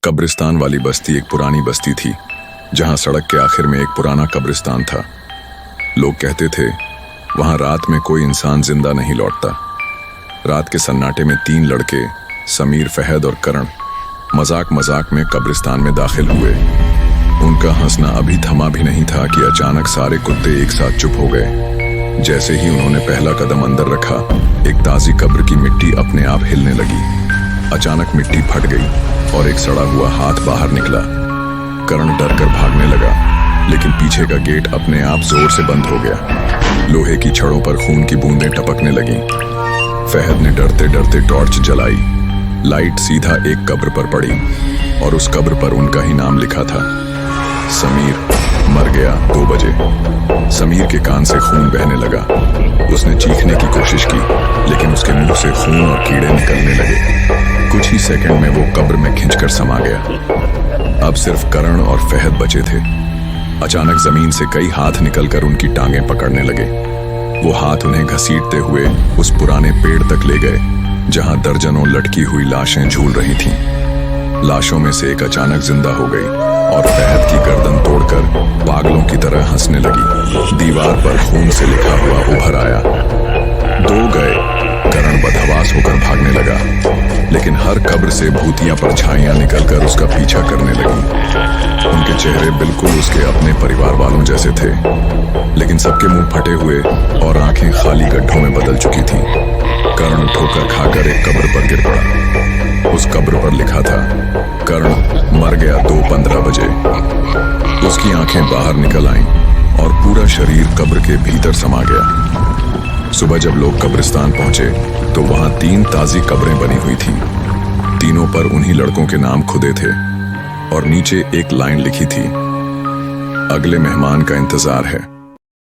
कब्रिस्तान वाली बस्ती एक पुरानी बस्ती थी जहां सड़क के आखिर में एक पुराना कब्रिस्तान था। लोग कहते थे वहां रात में कोई इंसान जिंदा नहीं लौटता। रात के सन्नाटे में 3 लड़के समीर, फहद और करण मजाक मजाक में कब्रिस्तान में दाखिल हुए। उनका हंसना अभी थमा भी नहीं था कि अचानक सारे कुत्ते एक साथ चुप हो गए। जैसे ही उन्होंने पहला कदम अंदर रखा, एक ताजी कब्र की मिट्टी अपने आप हिलने लगी। अचानक मिट्टी फट गई और एक सड़ा हुआ हाथ बाहर निकला। करण डर कर भागने लगा, लेकिन पीछे का गेट अपने आप जोर से बंद हो गया। लोहे की छड़ों पर खून की बूंदें टपकने लगीं। फहद ने डरते डरते टॉर्च जलाई। लाइट सीधा एक कब्र पर पड़ी और उस कब्र पर उनका ही नाम लिखा था, समीर मर गया 2 बजे। समीर के कान से खून बहने लगा। उसने चीखने की कोशिश की, लेकिन उसके मुंह से खून और कीड़े निकलने लगे। कुछ ही सेकंड में वो कब्र में खिंचकर समा गया। अब सिर्फ करण और फहद बचे थे। अचानक जमीन से कई हाथ निकलकर उनकी टांगें पकड़ने लगे। वो हाथ उन्हें घसीटते हुए उस पुराने पेड़ तक ले गए जहां दर्जनों लटकी हुई लाशें झूल रही थीं। लाशों में से एक अचानक जिंदा हो गई और फहद की गर्दन तोड़कर पागलों की तरह हंसने लगी। दीवार पर खून से लिखा हुआ उभर आया, 2 गए। करण बदहवास होकर भागने लगा, लेकिन हर कब्र से भूतिया परछाइयां निकलकर उसका पीछा करने लगी। उनके चेहरे बिल्कुल उसके अपने परिवार वालों जैसे थे, लेकिन सबके मुंह फटे हुए और आंखें खाली गड्ढों में बदल चुकी थीं। करण ठोकर खाकर एक कब्र पर गिर पड़ा। उस कब्र पर लिखा था, करण मर गया 2:15 बजे। उसकी आंखें बाहर निकल आईं और पूरा शरीर कब्र के भीतर समा गया। सुबह जब लोग कब्रिस्तान पहुंचे तो वहां 3 ताजी कब्रें बनी हुई थीं। तीनों पर उन्हीं लड़कों के नाम खुदे थे और नीचे एक लाइन लिखी थी, अगले मेहमान का इंतजार है।